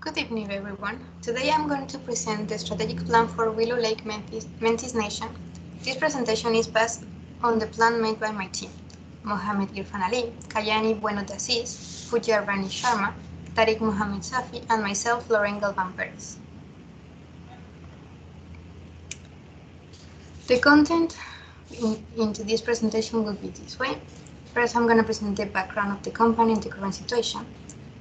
Good evening, everyone. Today I'm going to present the strategic plan for Willow Lake Métis Nation. This presentation is based on the plan made by my team, Mohammed Irfan Ali, Kayane Bueno de Assis, Pooja Rani Sharma, Tariq Mohammed Safi, and myself, Loraine Galvan Perez. The content into this presentation will be this way. First, I'm going to present the background of the company and the current situation,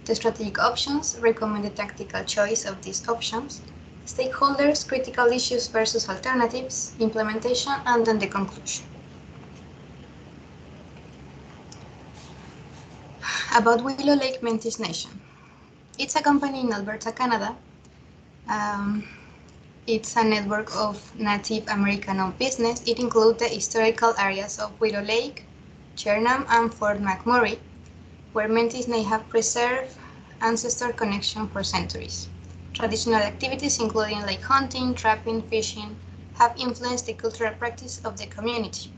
the strategic options, recommended tactical choice of these options, stakeholders, critical issues versus alternatives, implementation, and then the conclusion. About Willow Lake Métis Nation. It's a company in Alberta, Canada. It's a network of Native American-owned business. It includes the historical areas of Willow Lake, Chernan, and Fort McMurray, where Métis may have preserved ancestor connection for centuries. Traditional activities including lake hunting, trapping, fishing have influenced the cultural practice of the community.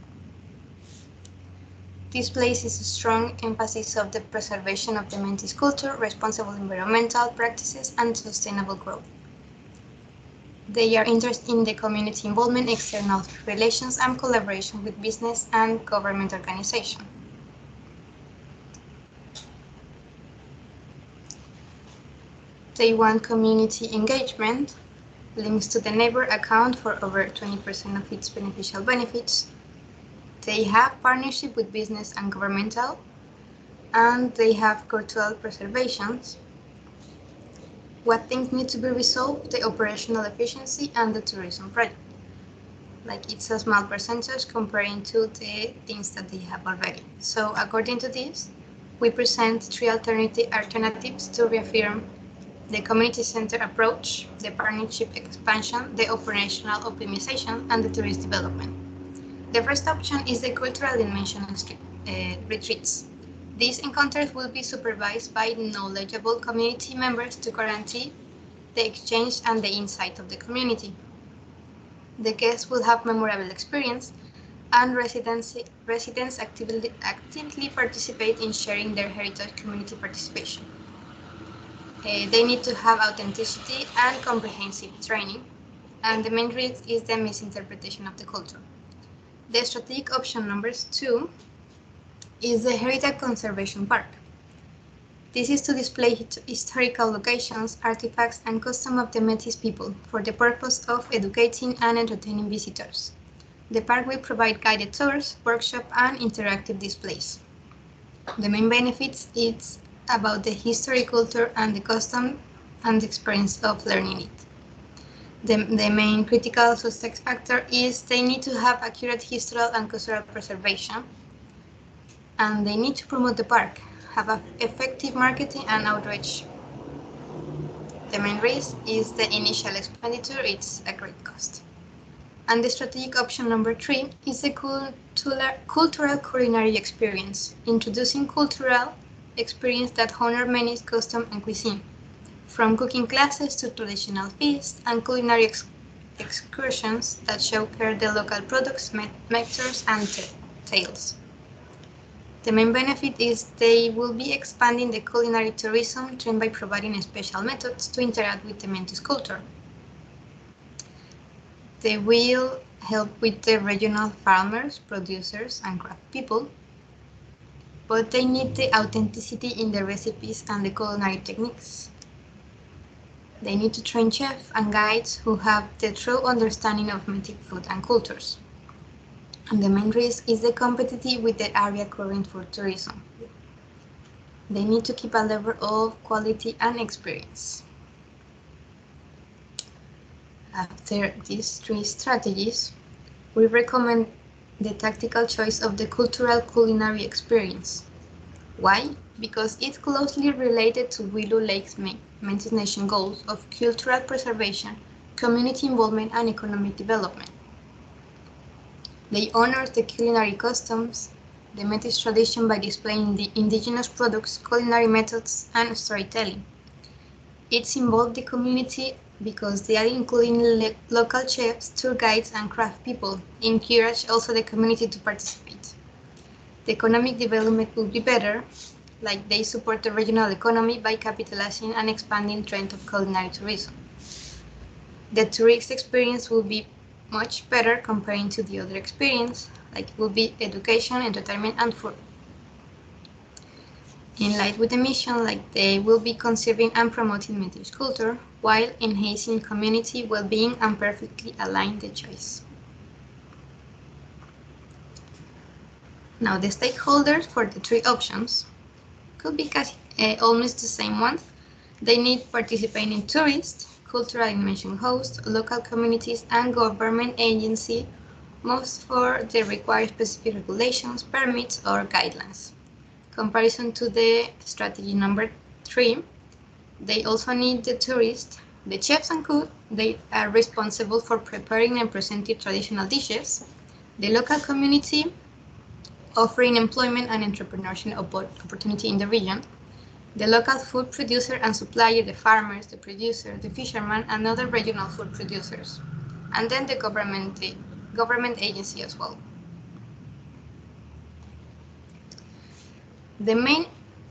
This places a strong emphasis on the preservation of the Métis culture, responsible environmental practices, and sustainable growth. They are interested in the community involvement, external relations, and collaboration with business and government organizations. They want community engagement, links to the neighbor account for over 20% of its beneficial benefits. They have partnership with business and governmental, and they have cultural preservations. What things need to be resolved? The operational efficiency and the tourism project. Like it's a small percentage comparing to the things that they have already. So according to this, we present three alternatives to reaffirm the community center approach, the partnership expansion, the operational optimization, and the tourist development. The first option is the cultural dimension retreats. These encounters will be supervised by knowledgeable community members to guarantee the exchange and the insight of the community. The guests will have memorable experience, and residents actively participate in sharing their heritage community participation. They need to have authenticity and comprehensive training, and the main risk is the misinterpretation of the culture. The strategic option number 2 is the Heritage Conservation Park. This is to display historical locations, artifacts, and customs of the Métis people for the purpose of educating and entertaining visitors. The park will provide guided tours, workshops, and interactive displays. The main benefits is about the history, culture, and the custom and the experience of learning it. The main critical success factor is they need to have accurate historical and cultural preservation, and they need to promote the park, have effective marketing and outreach. The main risk is the initial expenditure, it's a great cost. And the strategic option number 3 is the cultural culinary experience, introducing cultural experience that honor Métis custom and cuisine, from cooking classes to traditional feasts and culinary excursions that showcase the local products, mixtures, and tales. The main benefit is they will be expanding the culinary tourism trend by providing special methods to interact with the Métis culture. They will help with the regional farmers, producers, and craft people, but they need the authenticity in the recipes and the culinary techniques. They need to train chefs and guides who have the true understanding of Métis food and cultures. And the main risk is the competitive with the area current for tourism. They need to keep a level of quality and experience. After these three strategies, we recommend the tactical choice of the cultural culinary experience. Why? Because it's closely related to Willow Lake's Métis Nation goals of cultural preservation, community involvement, and economic development. They honor the culinary customs, the Métis tradition by displaying the indigenous products, culinary methods, and storytelling. It's involved the community because they are including local chefs, tour guides, and craft people, encourage also the community to participate. The economic development will be better like they support the regional economy by capitalizing and expanding trend of culinary tourism. The tourist experience will be much better comparing to the other experience, like it will be education, entertainment, and food. In line with the mission, like they will be conserving and promoting Métis culture while enhancing community well-being and perfectly align the choice. Now the stakeholders for the three options could be almost the same ones. They need participating tourists, cultural dimension hosts, local communities, and government agency, most for the required specific regulations, permits, or guidelines. Comparison to the strategy number 3, they also need the tourists, the chefs and cooks. They are responsible for preparing and presenting traditional dishes, the local community, offering employment and entrepreneurship opportunity in the region, the local food producer and supplier, the farmers, the producer, the fishermen, and other regional food producers, and then the government agency as well. The main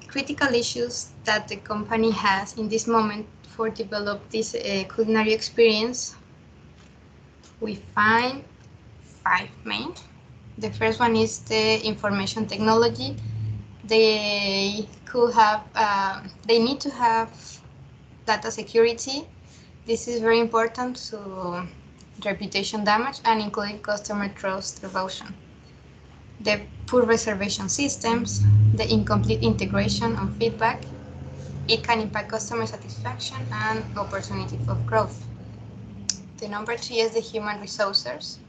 critical issues that the company has in this moment for develop this culinary experience, we find 5 main. The first one is the information technology. They need to have data security. This is very important to reputation damage and including customer trust erosion. The poor reservation systems, the incomplete integration and feedback, it can impact customer satisfaction and opportunity for growth. The number 3 is the human resources.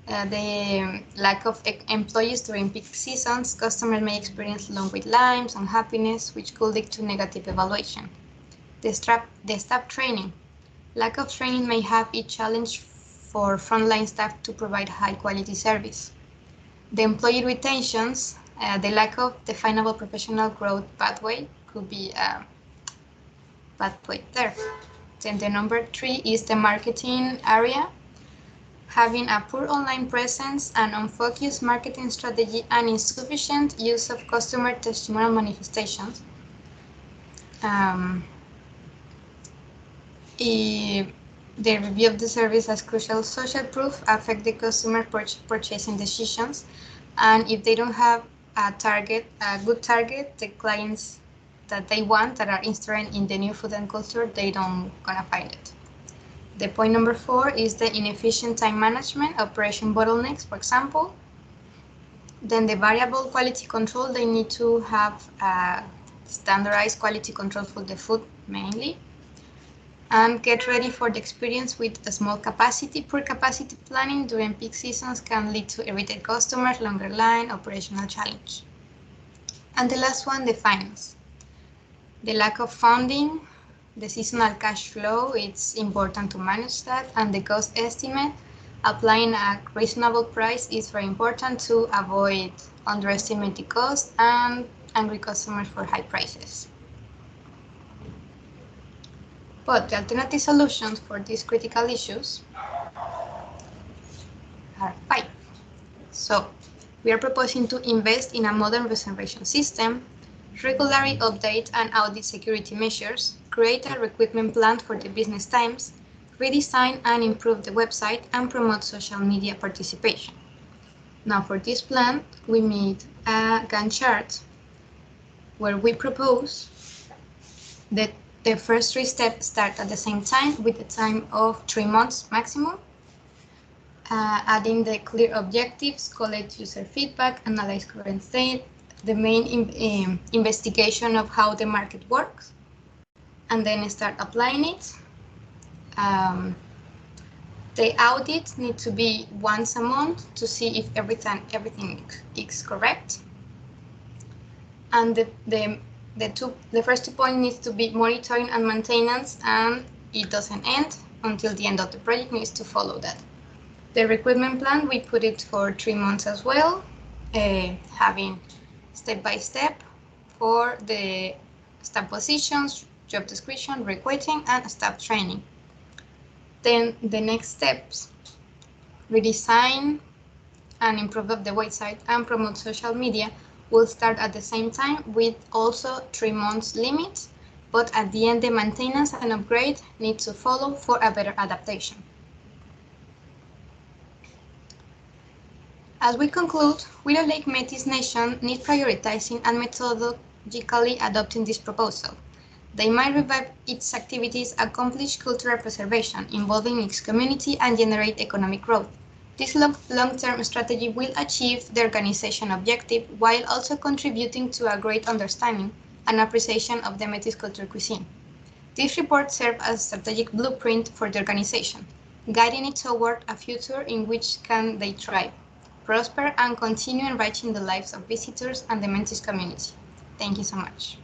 The lack of employees during peak seasons, customers may experience long wait times, unhappiness, which could lead to negative evaluation. The staff training. Lack of training may have a challenge for frontline staff to provide high quality service. The employee retentions, the lack of definable professional growth pathway could be a bad point there. Then the number 3 is the marketing area. Having a poor online presence, an unfocused marketing strategy, and insufficient use of customer testimonial manifestations. The review of the service as crucial social proof affect the customer purchasing decisions, and if they don't have a good target, the clients that they want that are interested in the new food and culture, they don't gonna find it. The point number 4 is the inefficient time management, operation bottlenecks, for example. Then the variable quality control, they need to have standardized quality control for the food mainly. And get ready for the experience with a small capacity. Poor capacity planning during peak seasons can lead to irritated customers, longer line, operational challenge. And the last one, the finance. The lack of funding, the seasonal cash flow, it's important to manage that, and the cost estimate. Applying a reasonable price is very important to avoid underestimating cost and angry customers for high prices. But the alternative solutions for these critical issues are 5. So we are proposing to invest in a modern reservation system, regularly update and audit security measures, create a recruitment plan for the business times, redesign and improve the website, and promote social media participation. Now for this plan, we made a Gantt chart where we propose that the first 3 steps start at the same time with a time of 3 months maximum, adding the clear objectives, collect user feedback, analyze current state, the main investigation of how the market works, and then start applying it. The audit needs to be once a month to see if everything is correct. And the first 2 points needs to be monitoring and maintenance, and it doesn't end until the end of the project, needs to follow that. The recruitment plan, we put it for 3 months as well, having step by step for the staff positions, job description, recruiting, and staff training. Then the next steps, redesign and improve the website and promote social media will start at the same time with also 3 months limit, but at the end the maintenance and upgrade need to follow for a better adaptation. As we conclude, Willow Lake Métis Nation need prioritizing and methodologically adopting this proposal. They might revive its activities, accomplish cultural preservation involving its community, and generate economic growth. This long-term strategy will achieve the organization objective while also contributing to a great understanding and appreciation of the Métis culture cuisine. This report serves as a strategic blueprint for the organization, guiding it toward a future in which can they thrive, prosper, and continue enriching the lives of visitors and the Métis community. Thank you so much.